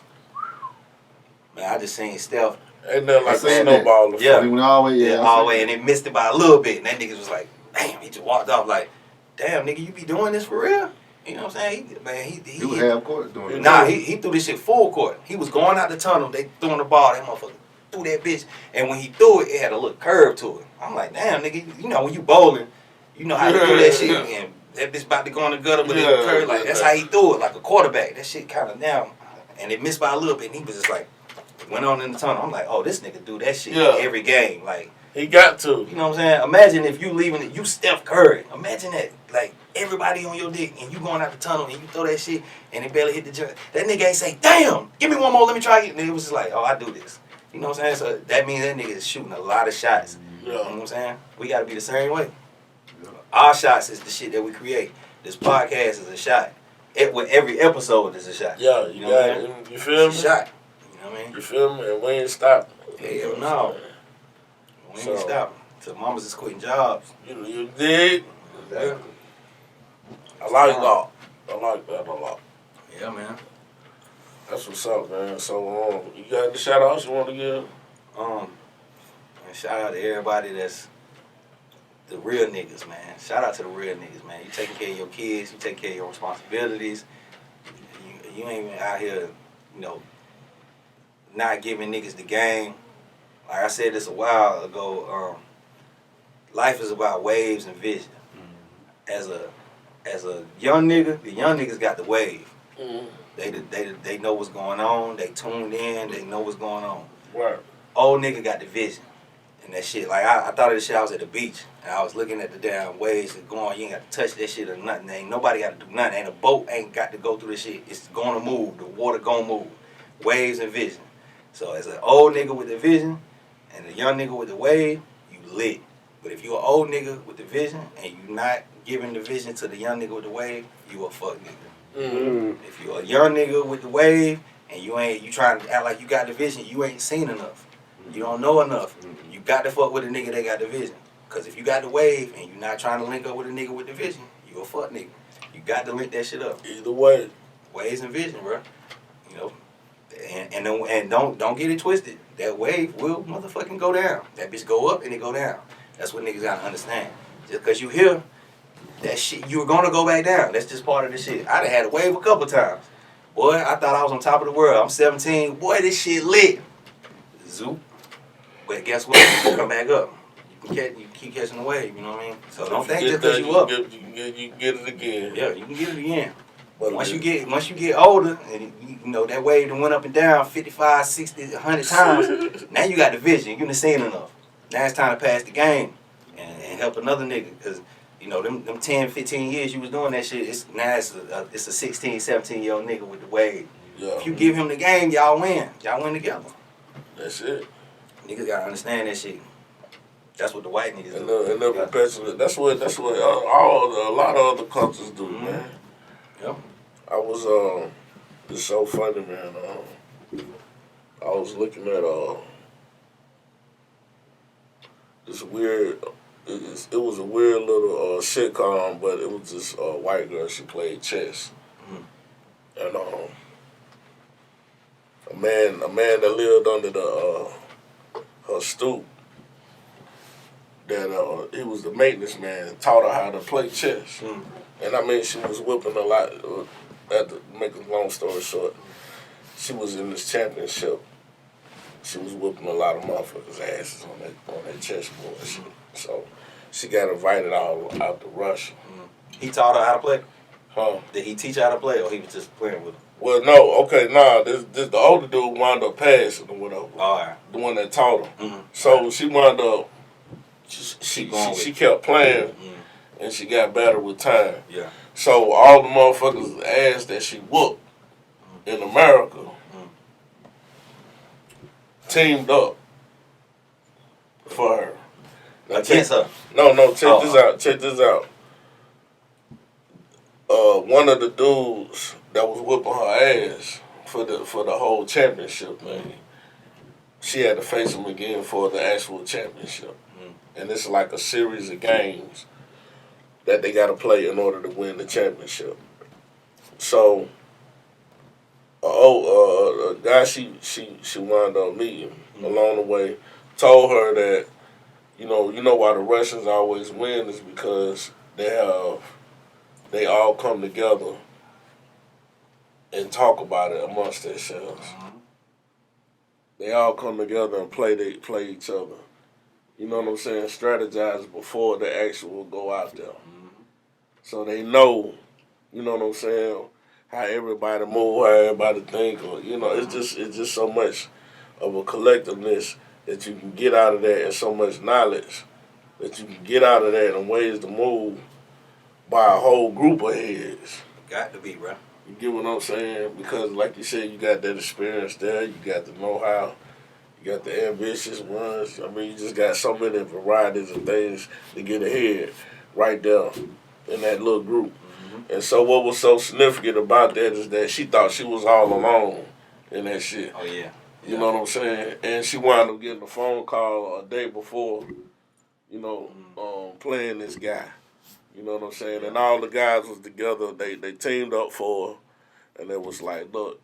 Man, I just seen Steph. Ain't nothing like a snowball. Yeah. We went all the way, all the way, and they missed it by a little bit. And that niggas was like, damn, he just walked off like, damn, nigga, you be doing this for real? You know what I'm saying? He was half court doing it. Nah, he threw this shit full court. He was going out the tunnel. They throwing the ball. That motherfucker threw that bitch. And when he threw it, it had a little curve to it. I'm like, damn, nigga, when you bowling, you know how to do that shit. And that bitch about to go in the gutter, but it curved. Like, that's how he threw it, like a quarterback. That shit kind of down. And it missed by a little bit. And he was just like, went on in the tunnel. I'm like, oh, this nigga do that shit every game. Like, he got to. You know what I'm saying? Imagine if you leaving it, you Steph Curry. Imagine that. Like, everybody on your dick, and you going out the tunnel, and you throw that shit, and it barely hit the jump. That nigga ain't say, damn, give me one more, let me try it. And it was just like, oh, I do this. You know what I'm saying? So that means that nigga is shooting a lot of shots. Yeah. You know what I'm saying? We got to be the same way. Our shots is the shit that we create. This podcast is a shot. Every episode is a shot. Yeah, you know what I mean? You feel me? It's a shot. You know what I mean? You feel me? And we ain't stopping. Hell no. We ain't stopping. Till mamas is quitting jobs. You dig? Yeah. I like that. I like that a lot. Yeah, man. That's what's up, man. So, you got any shout outs you want to give? And shout out to everybody that's the real niggas, man. Shout out to the real niggas, man. You taking care of your kids, you taking care of your responsibilities. You ain't even out here, you know, not giving niggas the game. Like I said this a while ago, life is about waves and vision. As a young nigga, the young niggas got the wave. They know what's going on. They tuned in. They know what's going on. Right. Old nigga got the vision. And that shit, like I thought of this shit, I was at the beach. And I was looking at the damn waves and going, you ain't got to touch that shit or nothing. Ain't nobody got to do nothing. Ain't a boat ain't got to go through this shit. It's going to move. The water going to move. Waves and vision. So as an old nigga with the vision and a young nigga with the wave, you lit. But if you an old nigga with the vision and you not giving the vision to the young nigga with the wave, you a fuck nigga. Mm-hmm. If you a young nigga with the wave and you trying to act like you got the vision, you ain't seen enough. You don't know enough. You got to fuck with a nigga that got the vision. Because if you got the wave and you not trying to link up with a nigga with the vision, you a fuck nigga. You got to link that shit up. Either way. Waves and vision, bro. You know? And don't get it twisted. That wave will motherfucking go down. That bitch go up and it go down. That's what niggas gotta understand. Just because you here, that shit, you were gonna go back down. That's just part of the shit. I done had a wave a couple times. Boy, I thought I was on top of the world. I'm 17. Boy, this shit lit. Zoop. But guess what? You come back up. You keep catching the wave, you know what I mean? So don't think just because you up. You can get it again. Yeah, you can get it again. But once you yeah. get older, and you know that wave that went up and down 55, 60, 100 times, now you got the vision. You done seen enough. Now it's time to pass the game and help another nigga. Because, you know, them 10, 15 years you was doing that shit, it's a 16, 17-year-old nigga with the wave. Yeah. If you give him the game, y'all win. Y'all win together. That's it. Niggas gotta understand that shit. That's what the white niggas And do. they're perpetually. That's what a lot of other cultures do, man. Yep. I was it's so funny, man. I was looking at this weird. It was a weird little sitcom, but it was this white girl. She played chess, and a man that lived under her stoop. That he was the maintenance man, taught her how to play chess. And I mean, she was whipping a lot. To make a long story short, she was in this championship. She was whipping a lot of motherfuckers' asses on that chessboard. So she got invited out to Russia. He taught her how to play? Huh? Did he teach her how to play, or he was just playing with her? Well, no. Okay, nah. This the older dude wound up passing or whatever. All right. The one that taught her. So she wound up. She kept playing, and she got better with time. Yeah. So all the motherfuckers' ass that she whooped in America teamed up for her. Now, Against her? No. Check this out. One of the dudes that was whooping her ass for the whole championship, man. She had to face him again for the actual championship. And it's like a series of games that they got to play in order to win the championship. So, a guy she wound up meeting along the way told her that, you know why the Russians always win is because they all come together and talk about it amongst themselves. They all come together and play each other. You know what I'm saying? Strategize before the actual go out there. So they know, you know what I'm saying, how everybody move, how everybody think, or it's just so much of a collectiveness that you can get out of that, and so much knowledge that you can get out of that, and ways to move by a whole group of heads. Got to be, bro. You get what I'm saying? Because like you said, you got that experience there, you got the know-how. You got the ambitious ones. I mean, you just got so many varieties of things to get ahead right there in that little group. And so what was so significant about that is that she thought she was all alone in that shit. Oh, yeah. You know what I'm saying? And she wound up getting a phone call a day before, playing this guy. You know what I'm saying? And all the guys was together. They teamed up for her. And it was like, look,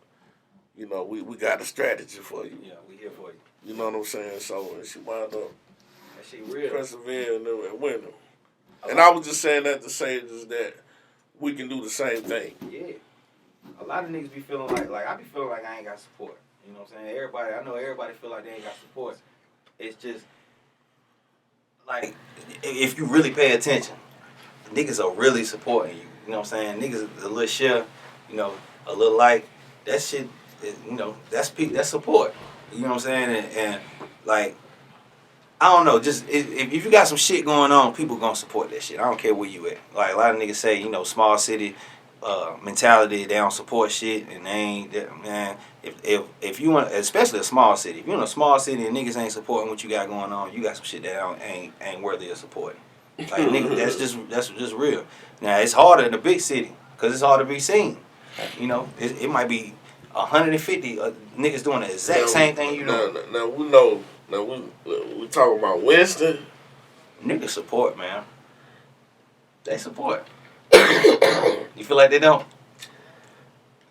we got a strategy for you. Yeah, we here for you. You know what I'm saying? So, and she wound up that shit real. persevering and winning. And I was just saying that to say is that we can do the same thing. Yeah. A lot of niggas be feeling like I be feeling like I ain't got support. You know what I'm saying? I know everybody feel like they ain't got support. It's just like if you really pay attention, niggas are really supporting you. You know what I'm saying? Niggas a little share, you know, a little like that shit. You know, that's support. You know what I'm saying? And like I don't know, just if you got some shit going on, people gonna support that shit. I don't care where you at. Like a lot of niggas say, you know, small city mentality, they don't support shit, and they ain't man. If you want, especially a small city, if you're in a small city and niggas ain't supporting what you got going on, you got some shit that ain't worthy of supporting. Like nigga, that's just real. Now it's harder in a big city because it's hard to be seen. You know, it might be 150 niggas doing the exact same thing you do. Now we know. Now we talking about Winston. Niggas support, man. They support. You feel like they don't?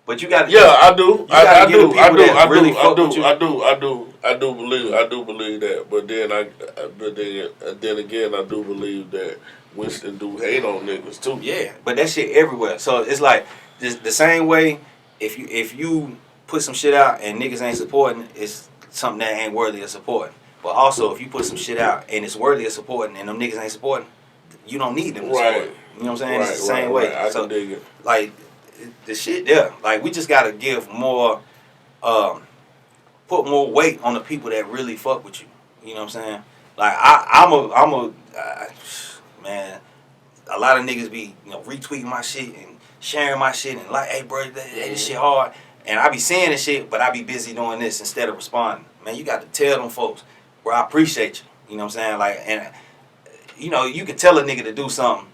But you got. Yeah, I do. I do believe that. But then again, I do believe that Winston do hate on niggas too. Yeah, but that shit everywhere. So it's like the same way. If you put some shit out and niggas ain't supporting, it's something that ain't worthy of supporting. But also, if you put some shit out and it's worthy of supporting and them niggas ain't supporting, you don't need them to support. You know what I'm saying? It's the same way. I can dig it. Like the shit there. Like we just gotta give more, put more weight on the people that really fuck with you. You know what I'm saying? Like man. A lot of niggas be retweeting my shit and sharing my shit and like, hey bro, this shit hard. And I be saying this shit, but I be busy doing this instead of responding. Man, you got to tell them folks, bro, I appreciate you. You know what I'm saying? Like, and you can tell a nigga to do something,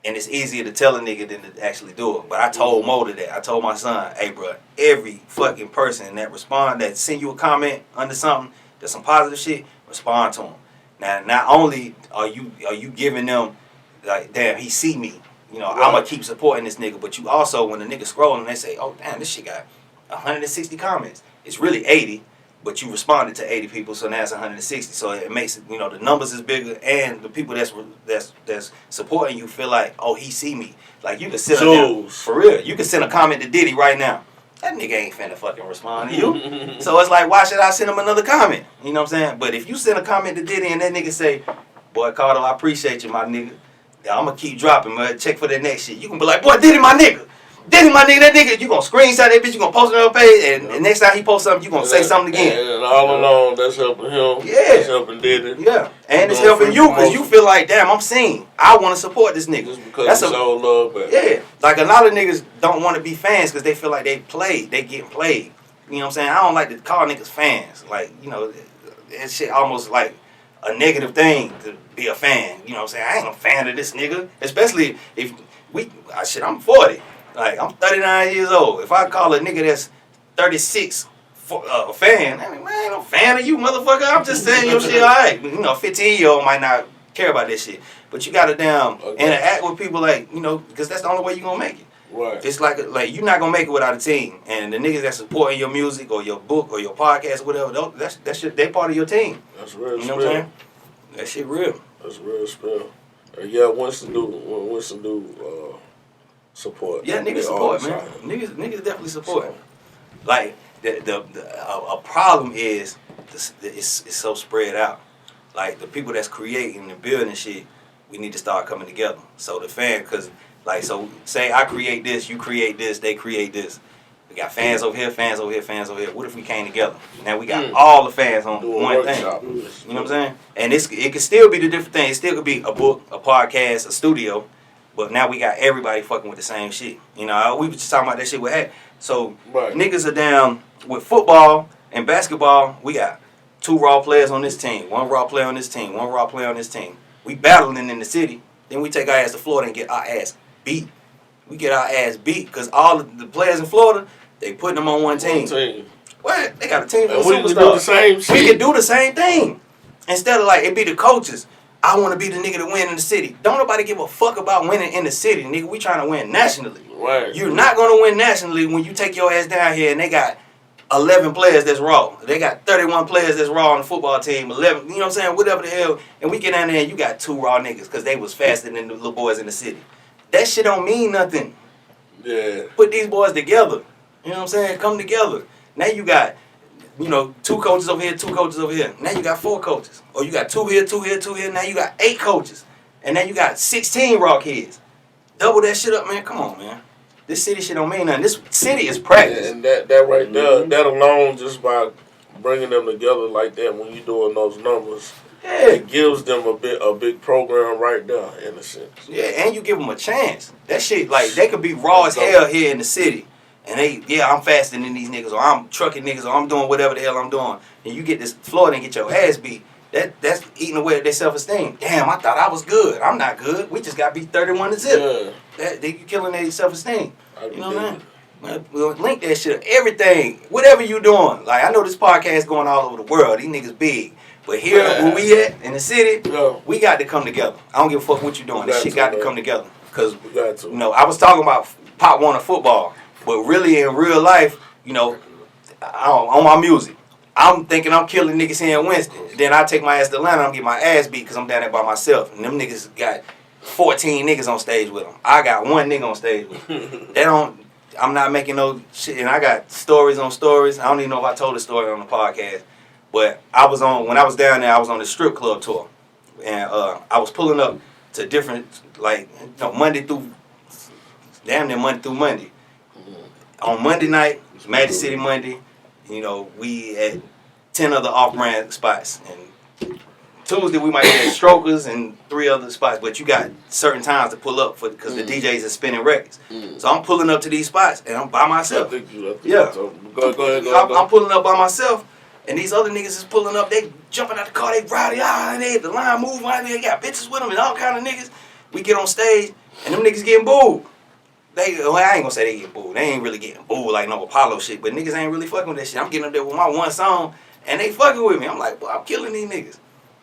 and it's easier to tell a nigga than to actually do it. But I told Mo that. I told my son, hey, bro, every fucking person that send you a comment under something, that's some positive shit, respond to them. Now, not only are you giving them, like, damn, he see me. I'm going to keep supporting this nigga. But you also, when the nigga scrolling, they say, oh, damn, this shit got 160 comments. It's really 80, but you responded to 80 people, so now it's 160. So it makes it, the numbers is bigger, and the people that's supporting you feel like, oh, he see me. Like, you can send for real. You can send a comment to Diddy right now. That nigga ain't finna fucking respond to you. So it's like, why should I send him another comment? You know what I'm saying? But if you send a comment to Diddy and that nigga say, boy, Carter, I appreciate you, my nigga. I'm going to keep dropping, man. Check for that next shit. You can be like, boy, Diddy my nigga. Diddy my nigga, that nigga. You going to screenshot that bitch. You going to post it on the page. And next time he posts something, you going to say something again. And all along, that's helping him. Yeah. That's helping Diddy. Yeah. And it's helping you because you feel like, damn, I'm seen. I want to support this nigga. Just because it's all love, man. Yeah. Like a lot of niggas don't want to be fans because they feel like they getting played. You know what I'm saying? I don't like to call niggas fans. Like, that shit almost like a negative thing to be a fan. You know what I'm saying? I ain't a fan of this nigga. Especially if I'm 40. Like, I'm 39 years old. If I call a nigga that's 36 a fan, I mean, man, I ain't no fan of you, motherfucker. I'm just saying your shit all right. 15-year-old might not care about this shit. But you gotta interact with people like, because that's the only way you gonna make it. Right. It's like you're not gonna make it without a team. And the niggas that supporting your music or your book or your podcast or whatever, that's shit, they part of your team. That's real. You know what I'm saying? That shit real. That's real spell. Yeah, Winston do support. Yeah, niggas support, man. Niggas definitely support. Like a problem is it's so spread out. Like the people that's creating and building shit, we need to start coming together. So the fan, so say I create this, you create this, they create this. We got fans over here, fans over here, fans over here. What if we came together? Now we got all the fans on one thing. You know what I'm saying? And it could still be the different things. It still could be a book, a podcast, a studio. But now we got everybody fucking with the same shit. We were just talking about that shit with Hat. So niggas are down with football and basketball. We got 2 raw players on this team, 1 raw player on this team, 1 raw player on this team. We battling in the city. Then we take our ass to Florida and get our ass beat. We get our ass beat because all of the players in Florida, they putting them on one team. What? They got a team of superstars. We can do the same shit. We can do the same thing. Instead of it be the coaches. I want to be the nigga to win in the city. Don't nobody give a fuck about winning in the city, nigga. We trying to win nationally. Right. You're not going to win nationally when you take your ass down here and they got 11 players that's raw. They got 31 players that's raw on the football team. 11, you know what I'm saying? Whatever the hell. And we get down there and you got 2 raw niggas because they was faster than the little boys in the city. That shit don't mean nothing. Yeah. Put these boys together. You know what I'm saying? Come together. Now you got, 2 coaches over here, 2 coaches over here. Now you got 4 coaches. Or you got 2 here, 2 here, 2 here. Now you got 8 coaches. And now you got 16 raw kids. Double that shit up, man. Come on, man. This city shit don't mean nothing. This city is practice. And that right there, that alone, just by bringing them together like that, when you're doing those numbers, it gives them a big program right there, in a sense. Yeah, and you give them a chance. That shit, like, they could be raw as hell here in the city. And I'm faster than these niggas, or I'm trucking niggas, or I'm doing whatever the hell I'm doing. And you get this Florida and get your ass beat. That's eating away at their self-esteem. Damn, I thought I was good. I'm not good. We just got beat 31-0. Yeah. They killing their self-esteem. You know what I mean? We'll link that shit. Everything. Whatever you doing. Like, I know this podcast going all over the world. These niggas big. But here, where we at, in the city, we got to come together. I don't give a fuck what you doing. This shit got to come together. Because, I was talking about Pop Warner football. But really, in real life, on my music, I'm thinking I'm killing niggas here in Winston. Then I take my ass to Atlanta, I'm getting my ass beat because I'm down there by myself. And them niggas got 14 niggas on stage with them. I got 1 nigga on stage with them. I'm not making no shit. And I got stories on stories. I don't even know if I told the story on the podcast. But when I was down there, I was on the strip club tour. And I was pulling up to different, Monday through Monday. On Monday night, Magic City Monday, we at 10 other off-brand spots. And Tuesday, we might be at Strokers and 3 other spots. But you got certain times to pull up because the DJs are spinning records. So I'm pulling up to these spots, and I'm by myself. Go ahead. I'm pulling up by myself, and these other niggas is pulling up. They jumping out the car, they rowdy, the line moving, they got bitches with them and all kind of niggas. We get on stage, and them niggas getting booed. I ain't gonna say they get booed. They ain't really getting booed like no Apollo shit, but niggas ain't really fucking with that shit. I'm getting up there with my 1 song, and they fucking with me. I'm like, boy, I'm killing these niggas.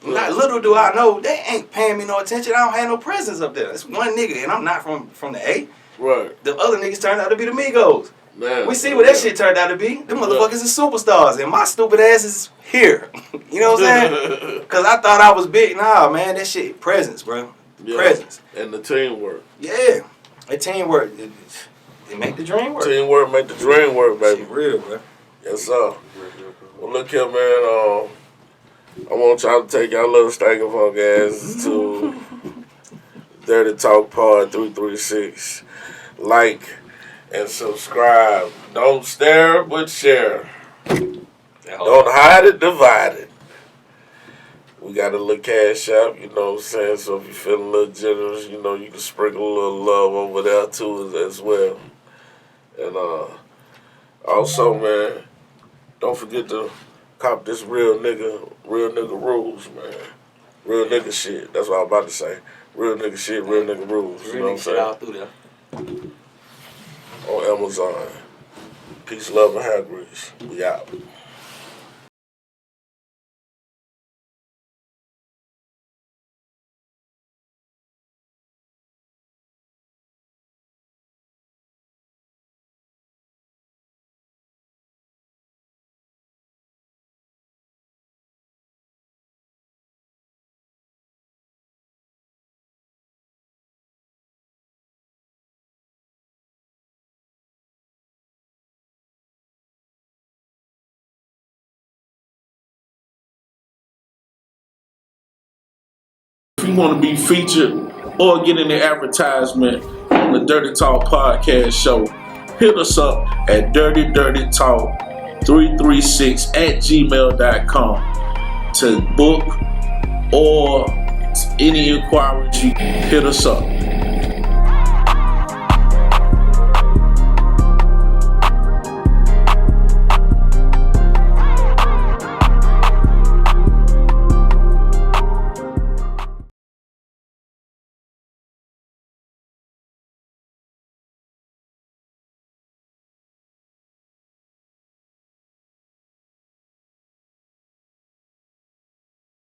Not little do I know, they ain't paying me no attention. I don't have no presence up there. It's 1 nigga, and I'm not from the A. Right. The other niggas turned out to be the Migos. Man, we see what that shit turned out to be. Them motherfuckers is superstars, and my stupid ass is here. You know what I'm saying? Because I thought I was big. Nah, man, that shit, presence, bro. Yeah. Presence. And the teamwork. Yeah. That teamwork, it make the dream work. Teamwork make the dream work, baby. Shit real, bro. Yes, sir. Well, look here, man. I want y'all to take y'all little stankin' funk asses to Dirty Talk Pod 336. Like and subscribe. Don't stare, but share. Don't hide it, divide it. We got a little cash app, you know what I'm saying? So if you're feeling a little generous, you can sprinkle a little love over there too as well. And also, man, don't forget to cop this real nigga rules, man. Real nigga shit. That's what I'm about to say. Real nigga shit, real nigga rules. You know what I'm saying? All through there. On Amazon. Peace, love, and hair grease. We out. If you want to be featured or get in the advertisement on the Dirty Talk Podcast show, hit us up at dirtydirtytalk336@gmail.com to book or any inquiries. You hit us up.